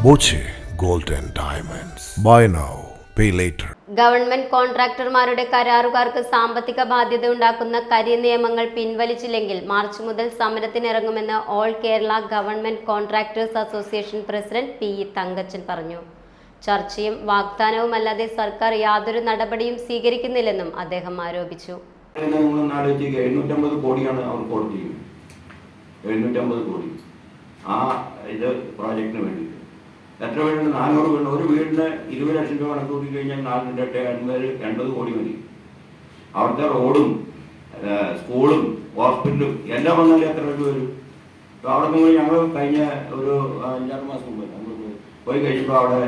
Boche gold and diamonds. Buy now pay later. Government കോൺട്രാക്ടർമാരുടെ കരാറുകാർക്ക് സാമ്പത്തിക ബാധ്യത ഉണ്ടാക്കുന്ന കരിയ നിയമങ്ങൾ പിൻവലിച്ചില്ലെങ്കിൽ മാർച്ച് മുതൽ സമരത്തിനിറങ്ങുമെന്ന് all Kerala government contractors association president P Thankachan പറഞ്ഞു. ചർച്ചയും വാഗ്ദാനവുമല്ലാതെ സർക്കാർ യാതൊരു നടപടിയും സ്വീകരിക്കുന്നില്ലെന്നും അദ്ദേഹം ആരോപിച്ചു. 750 കോടിയാണ് അവർ കോടതി 750 കോടി ആ ഇത് പ്രോജക്റ്റിന് വേണ്ടിയിട്ട്. എത്ര വീടുണ്ട്? 400 വീട്. ഒരു വീടിന് 20 ലക്ഷം രൂപ കണക്ക് കൂട്ടി കഴിഞ്ഞാൽ 480 കോടി മതി. അവിടുത്തെ റോഡും സ്കൂളും ഹോസ്പിറ്റലും എല്ലാം വന്നാലും എത്ര രൂപ വരും? അപ്പോൾ അവിടെ നിന്ന് ഞങ്ങൾ കഴിഞ്ഞ ഒരു 5-6 മാസം മുമ്പ് നമ്മൾ പോയി കഴിഞ്ഞപ്പോൾ അവിടെ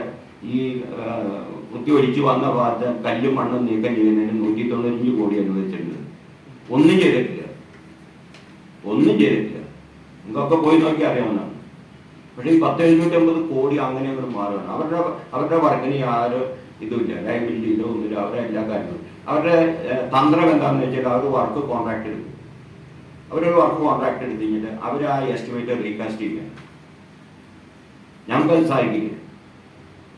ഈ കുത്തി ഒലിച്ച് വന്ന ഭാഗത്ത് കല്ലും മണ്ണും നീക്കം ചെയ്യുന്നതിന് 195 കോടി അനുവദിച്ചിട്ടുണ്ട്. ഒന്നും ചെയ്തിട്ടില്ല. നിങ്ങൾക്കൊക്കെ പോയി നോക്കി അറിയാവുന്നതാണ്. പക്ഷേ ഈ 750 കോടി അങ്ങനെ അങ്ങോട്ട് മാറുകയാണ്. അവരുടെ വർക്കിന് യാതൊരു ഇതുമില്ല, ലൈബിലിറ്റിയിലോ ഒന്നുമില്ല. അവരുടെ എല്ലാ കാര്യങ്ങളും അവരുടെ തന്ത്രം എന്താണെന്ന് വെച്ചാൽ അവർ വർക്ക് കോൺട്രാക്ട് എടുക്കും. അവരൊരു വർക്ക് കോൺട്രാക്ട് എടുത്ത് കഴിഞ്ഞിട്ട് അവർ ആ എസ്റ്റിമേറ്റ് റീകാസ്റ്റ് ചെയ്യുക. ഞങ്ങൾക്കത് സാധിക്കില്ല.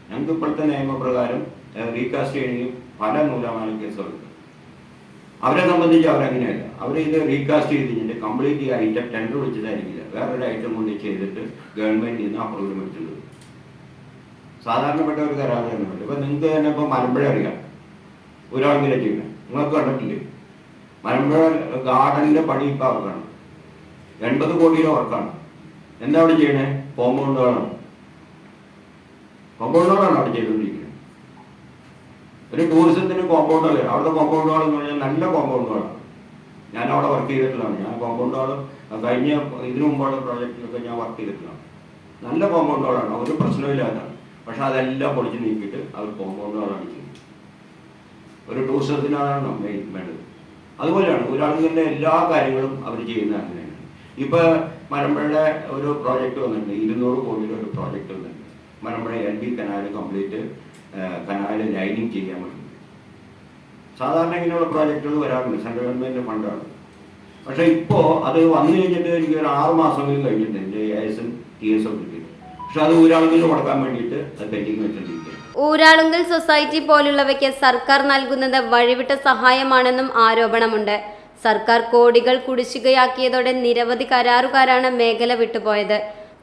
ഞങ്ങൾക്ക് ഇപ്പോഴത്തെ നിയമപ്രകാരം റീകാസ്റ്റ് ചെയ്യണമെങ്കിൽ പല നൂലാമാല കേസുകളുണ്ട്. അവരെ സംബന്ധിച്ച് അവരങ്ങനെയല്ല. അവർ ഇത് റീകാസ്റ്റ് ചെയ്ത് കഴിഞ്ഞിട്ട് കംപ്ലീറ്റ് ഈ ഐറ്റം ടെൻഡർ വെച്ചിട്ടായിരിക്കില്ല, വേറൊരു ഐറ്റം കൊണ്ട് ചെയ്തിട്ട് ഗവൺമെന്റിൽ നിന്ന് അപ്രൂവൽ മേടിച്ചുള്ളത്. സാധാരണപ്പെട്ട ഒരു കരാറുകാരനുണ്ട്. ഇപ്പം നിങ്ങൾക്ക് തന്നെ ഇപ്പോൾ മലമ്പുഴ അറിയാം, ഒരാളെങ്കിലും ചെയ്യണം. നിങ്ങൾക്ക് കണ്ടിട്ടില്ലേ? മലമ്പുഴ ഗാർഡനിൻ്റെ പണി ഇപ്പം അവർക്കാണ്. 80 കോടിയുടെ വർക്കാണ്. എന്താ അവിടെ ചെയ്യണേ? കോമ്പൗണ്ടുകളാണ് അവിടെ ചെയ്തുകൊണ്ടിരിക്കുന്നത്. ഒരു ടൂറിസത്തിന് കോമ്പൗണ്ടുകൾ, അവിടുത്തെ കോമ്പൗണ്ടുകൾ എന്ന് പറഞ്ഞാൽ നല്ല കോമ്പൗണ്ടുകളാണ്. ഞാൻ അവിടെ വർക്ക് ചെയ്തിട്ടുള്ളതാണ്. ഞാൻ കോമ്പൗണ്ടുകൾ കഴിഞ്ഞ ഇതിനു മുമ്പുള്ള പ്രോജക്റ്റിലൊക്കെ ഞാൻ വർക്ക് ചെയ്തിട്ടുള്ളതാണ്. നല്ല കോമ്പൗണ്ടുകളാണ്, ഒരു പ്രശ്നമില്ലാത്തതാണ്. പക്ഷെ അതെല്ലാം പൊളിച്ച് നീക്കിയിട്ട് അവർ കോമ്പൗണ്ടുകളാണ് ചെയ്യുന്നത്. ഒരു ടൂറിസത്തിനാണ് വേണ്ടത്. അതുപോലെയാണ് ഒരാളിൻ്റെ എല്ലാ കാര്യങ്ങളും അവർ ചെയ്യുന്നത് അങ്ങനെയാണ്. ഇപ്പോൾ മലമ്പുഴയുടെ ഒരു പ്രോജക്റ്റ് വന്നിട്ടുണ്ട്, 200 കോടിയുടെ ഒരു പ്രോജക്റ്റ് വന്നിട്ടുണ്ട്. Malampuzha LB canal complete canal lining ചെയ്യാൻ വേണ്ടി. സാധാരണ ഇങ്ങനെയുള്ള പ്രോജക്റ്റുകൾ വരാറുണ്ട്, സെൻട്രൽ ഗവൺമെൻറ്റിൻ്റെ ഫണ്ടാണ്. പക്ഷേ ഇപ്പോൾ അത് വന്നു കഴിഞ്ഞിട്ട് എനിക്ക് ഒരു 6 മാസമെങ്കിലും കഴിഞ്ഞിട്ടുണ്ട് എൻ്റെ ASM TS കിട്ടിയിട്ട്. പക്ഷെ അത് ഊരാളുങ്കൽ കൊടുക്കാൻ വേണ്ടിയിട്ട് അത് പെൻഡിങ് വെച്ചിട്ടിരിക്കുക. ഊരാളുങ്കൽ സൊസൈറ്റി പോലുള്ളവയ്ക്ക് സർക്കാർ നൽകുന്നത് വഴിവിട്ട സഹായമാണെന്നും ആരോപണമുണ്ട്. സർക്കാർ കോടികൾ കുടിശ്ശികയാക്കിയതോടെ നിരവധി കരാറുകാരാണ് മേഖല വിട്ടുപോയത്.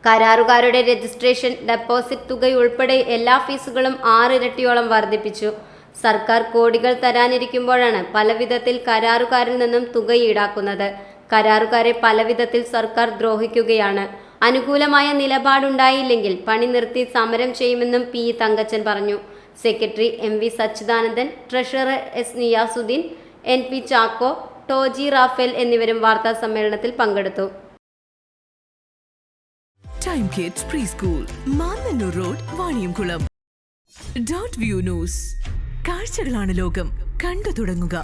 കരാറുകാരുടെ രജിസ്ട്രേഷൻ, ഡെപ്പോസിറ്റ് തുകയുൾപ്പെടെ എല്ലാ ഫീസുകളും 6 ഇരട്ടിയോളം വർദ്ധിപ്പിച്ചു. സർക്കാർ കോടികൾ തരാനിരിക്കുമ്പോഴാണ് പലവിധത്തിൽ കരാറുകാരിൽ നിന്നും തുക ഈടാക്കുന്നത്. കരാറുകാരെ പലവിധത്തിൽ സർക്കാർ ദ്രോഹിക്കുകയാണ്. അനുകൂലമായ നിലപാടുണ്ടായില്ലെങ്കിൽ പണി നിർത്തി സമരം ചെയ്യുമെന്നും പി തങ്കച്ചൻ പറഞ്ഞു. Secretary MV Sachidanandan, treasurer S Niyasudheen, NP Chacko, Toji Raphael എന്നിവരും വാർത്താ സമ്മേളനത്തിൽ പങ്കെടുത്തു. Time kids pre school, Mannannoor road, Vaniyamkulam. .view news. കാഴ്ചകളാണ് ലോകം, കണ്ടു തുടങ്ങുക.